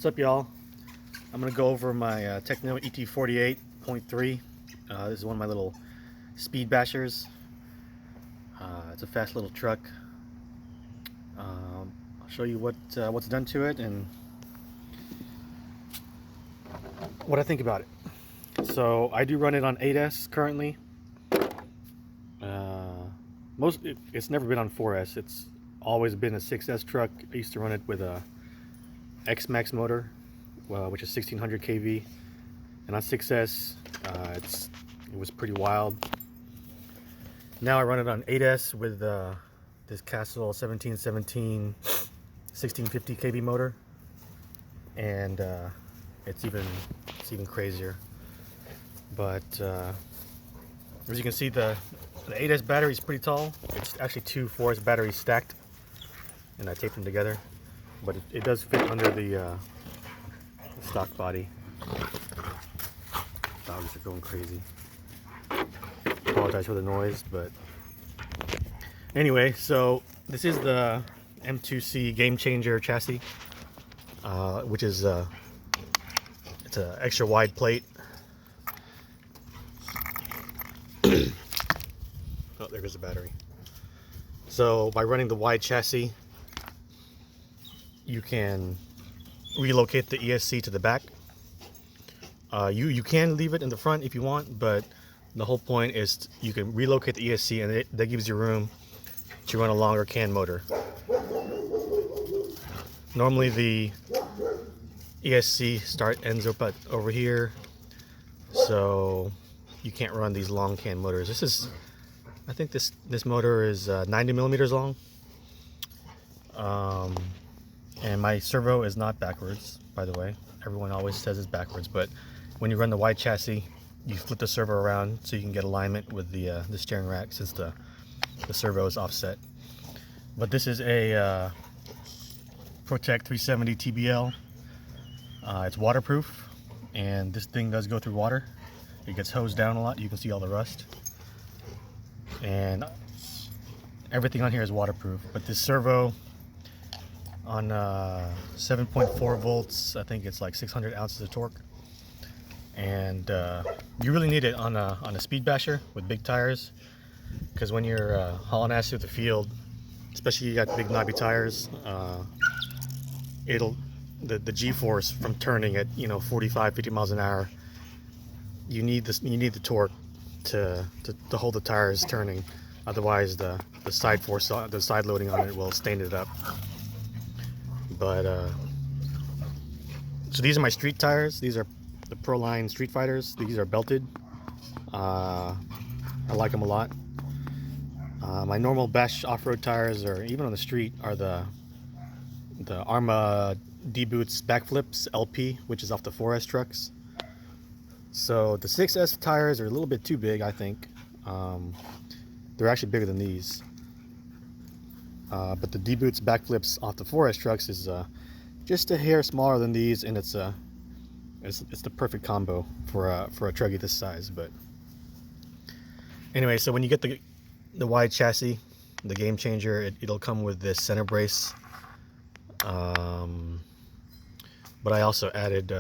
What's up, y'all? I'm gonna go over my Tekno ET48.3. This is one of my little speed bashers. It's a fast little truck. I'll show you what's done to it and what I think about it. So I do run it on 8S currently. It's never been on 4S. It's always been a 6S truck. I used to run it with a X-Max motor, which is 1600 kV, and on 6S it was pretty wild. Now I run it on 8S with this Castle 1717 1650 kV motor, and it's even crazier. But as you can see, the 8S battery is pretty tall. It's actually two 4S batteries stacked, and I taped them together, but it does fit under the stock body. Dogs are going crazy. Apologize for the noise, but anyway, so this is the M2C Game Changer chassis, which is it's an extra wide plate. Oh, there goes the battery. So by running the wide chassis, you can relocate the ESC to the back. You can leave it in the front if you want, but the whole point is you can relocate the ESC, and that gives you room to run a longer can motor. Normally the ESC ends up over here, so you can't run these long can motors. I think this motor is 90 millimeters long, and my servo is not backwards, by the way. Everyone always says it's backwards, but when you run the wide chassis, you flip the servo around so you can get alignment with the steering rack, since the servo is offset. But this is a Protect 370 TBL. It's waterproof, and this thing does go through water. It gets hosed down a lot. You can see all the rust, and everything on here is waterproof. But this servo on 7.4 volts, I think it's like 600 ounces of torque, and you really need it on a speed basher with big tires, because when you're hauling ass through the field, especially you got big knobby tires, the G-force from turning at 45-50 miles an hour, you need the torque to hold the tires turning. Otherwise the side force, the side loading on it, will stain it up. But so these are my street tires. These are the Proline Street Fighters. These are belted. I like them a lot. My normal bash off-road tires, or even on the street, are the Arma D-Boots Backflips LP, which is off the 4S trucks. So the 6S tires are a little bit too big, I think. They're actually bigger than these. But the D-Boots Backflips off the 4S trucks is just a hair smaller than these, and it's the perfect combo for a truggy this size. But anyway, so when you get the wide chassis, the Game Changer, it'll come with this center brace. But I also added,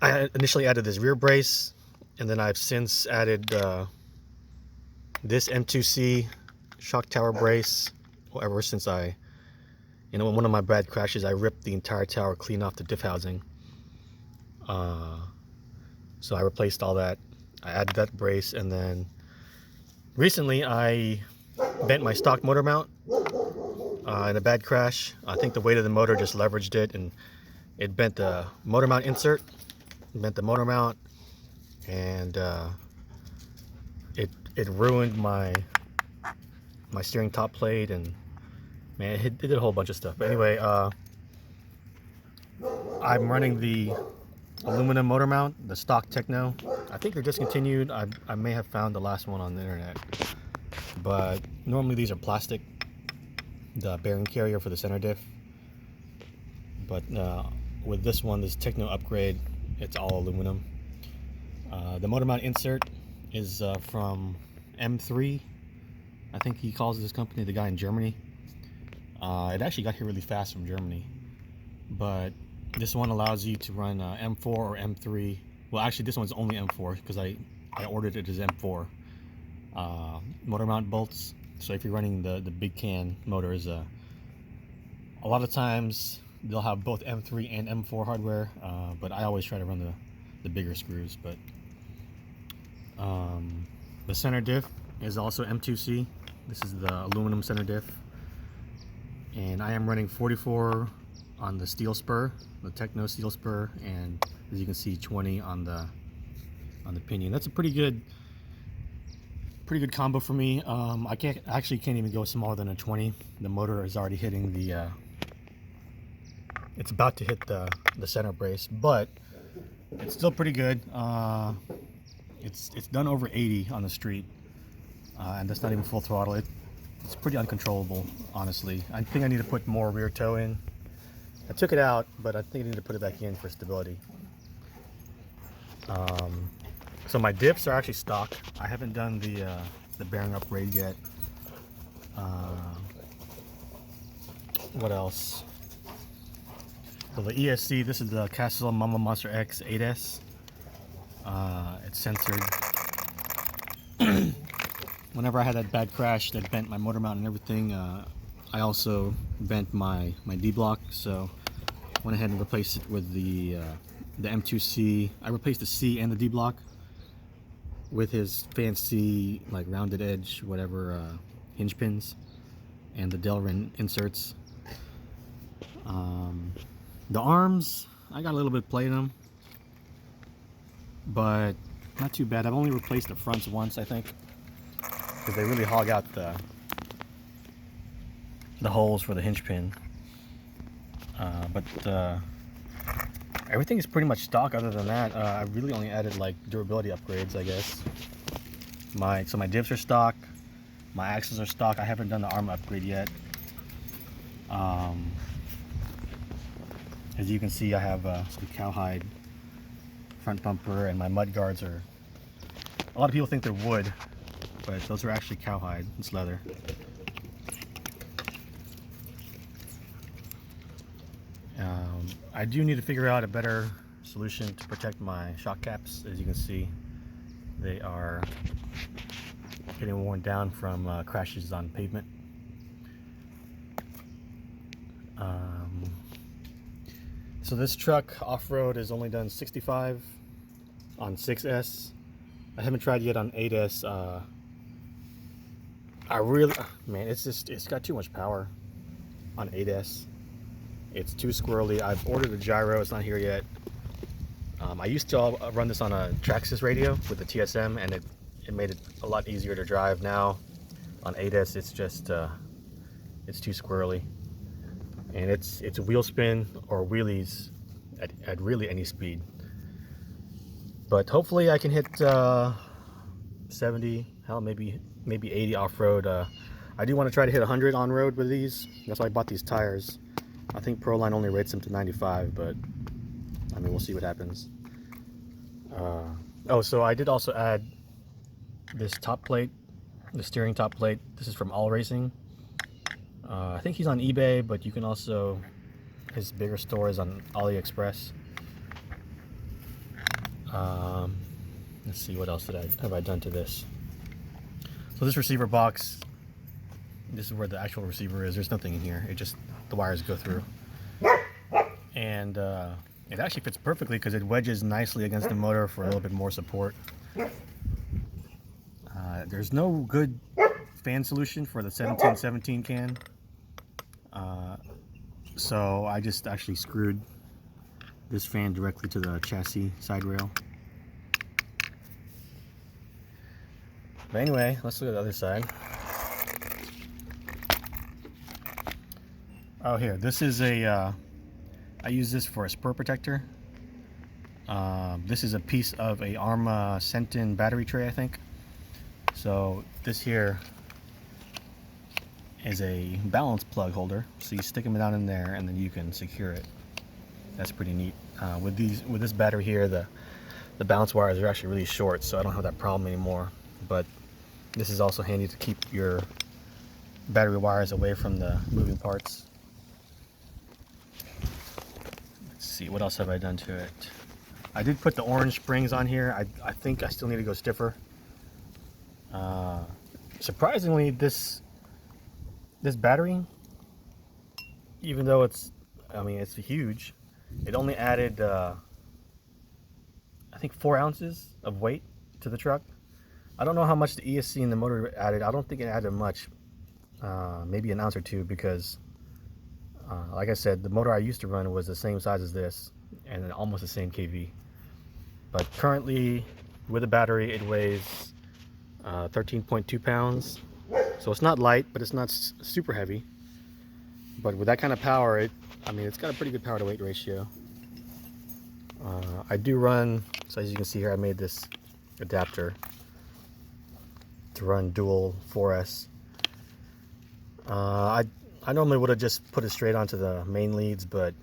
I initially added this rear brace, and then I've since added this M2C shock tower brace. Well, ever since in one of my bad crashes, I ripped the entire tower clean off the diff housing. So I replaced all that. I added that brace, and then recently I bent my stock motor mount in a bad crash. I think the weight of the motor just leveraged it, and it bent the motor mount insert, bent the motor mount, and it ruined my steering top plate, and man, it did a whole bunch of stuff. But anyway, I'm running the aluminum motor mount, the stock Tekno. I think they're discontinued. I may have found the last one on the internet, but normally these are plastic, the bearing carrier for the center diff. But with this one, this Tekno upgrade, it's all aluminum. The motor mount insert is from M3, I think he calls this company, the guy in Germany. It actually got here really fast from Germany. but this one allows you to run M4 or M3. Well, actually this one's only M4 because I ordered it as M4 motor mount bolts. So if you're running the big can motors, a lot of times they'll have both M3 and M4 hardware, but I always try to run the bigger screws. But the center diff is also M2C. This is the aluminum center diff, and I am running 44 on the steel spur, the Tekno steel spur, and as you can see 20 on the pinion. That's a pretty good combo for me. I can't even go smaller than a 20. The motor is already hitting the it's about to hit the center brace, but it's still pretty good. It's done over 80 on the street, and that's not even full throttle. It's pretty uncontrollable, honestly. I think I need to put more rear toe in. I took it out, but I think I need to put it back in for stability. So my diffs are actually stock. I haven't done the bearing upgrade yet. What else? So the ESC, this is the Castle Mama Monster X 8S. It's censored. Whenever I had that bad crash that bent my motor mount and everything, I also bent my D-block, so went ahead and replaced it with the M2C. I replaced the C and the D-block with his fancy like rounded edge whatever hinge pins and the Delrin inserts. The arms, I got a little bit of play in them, but not too bad. I've only replaced the fronts once, I think, because they really hog out the holes for the hinge pin. But everything is pretty much stock other than that. I really only added like durability upgrades, I guess. So my divs are stock, my axles are stock. I haven't done the arm upgrade yet. As you can see, I have some cowhide front bumper, and my mud guards are, a lot of people think they're wood, but those are actually cowhide. It's leather. I do need to figure out a better solution to protect my shock caps. As you can see, they are getting worn down from crashes on pavement. So this truck off-road has only done 65 on 6S. I haven't tried yet on 8S. Man, it's got too much power on 8S. It's too squirrely. I've ordered a gyro, it's not here yet. I used to run this on a Traxxas radio with the TSM, and it made it a lot easier to drive. Now on 8S it's just it's too squirrely, and it's wheel spin or wheelies at really any speed. But hopefully I can hit 70, hell, maybe 80 off-road. I do want to try to hit 100 on-road with these. That's why I bought these tires. I think Proline only rates them to 95, but I mean, we'll see what happens. Oh, so I did also add this top plate, the steering top plate. This is from All Racing. I think he's on eBay, but you can also, his bigger store is on AliExpress. Let's see, what else have I done to this? So this receiver box, this is where the actual receiver is. There's nothing in here. It just, the wires go through. And it actually fits perfectly because it wedges nicely against the motor for a little bit more support. There's no good fan solution for the 1717 can. So I just actually screwed this fan directly to the chassis side rail. But anyway, let's look at the other side. Oh, here, this is a, I use this for a spur protector. This is a piece of a Arma Sentin battery tray, I think. So this here is a balance plug holder. So you stick them down in there and then you can secure it. That's pretty neat. With this battery here, the balance wires are actually really short, so I don't have that problem anymore. But this is also handy to keep your battery wires away from the moving parts. see, what else have I done to it? I did put the orange springs on here. I think I still need to go stiffer. Surprisingly, this battery, even though it's huge, it only added I think 4 ounces of weight to the truck. I don't know how much the ESC and the motor added. I don't think it added much, maybe an ounce or two, because like I said, the motor I used to run was the same size as this and almost the same kV. But currently, with the battery, it weighs 13.2 pounds. So it's not light, but it's not super heavy. But with that kind of power, it's got a pretty good power to weight ratio. I do run, so as you can see here, I made this adapter to run dual 4S. I normally would have just put it straight onto the main leads, but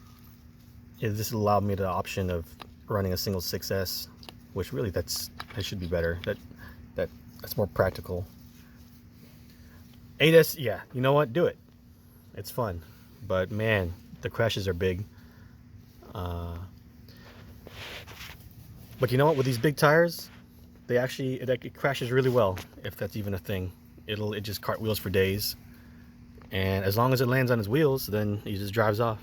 this allowed me the option of running a single 6S, which really that should be better. That's more practical. 8S, yeah, you know what? Do it. It's fun, but man, the crashes are big. But you know what? With these big tires, it crashes really well, if that's even a thing. It just cartwheels for days, and as long as it lands on its wheels, then it just drives off.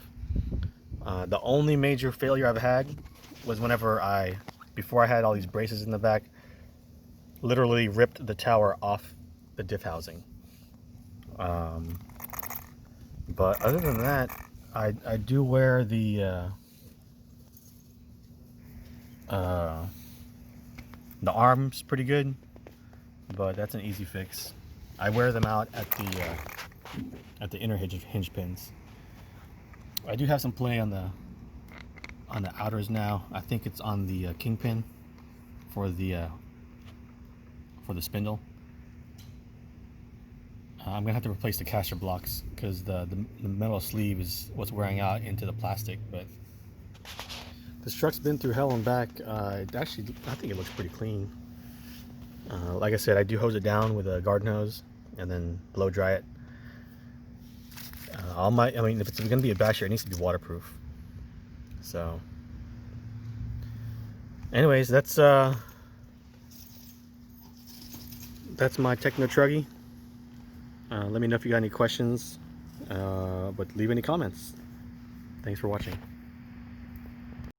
The only major failure I've had was whenever before I had all these braces in the back, literally ripped the tower off the diff housing. But other than that, I do wear the arms pretty good, but that's an easy fix. I wear them out at the inner hinge pins. I do have some play on the outers now. I think it's on the kingpin for the spindle. I'm gonna have to replace the caster blocks because the metal sleeve is what's wearing out into the plastic. But this truck's been through hell and back. I think it looks pretty clean. Like I said, I do hose it down with a garden hose and then blow dry it. If it's gonna be a basher, it needs to be waterproof. So, anyways, that's my Tekno Truggy. Let me know if you got any questions, but leave any comments. Thanks for watching.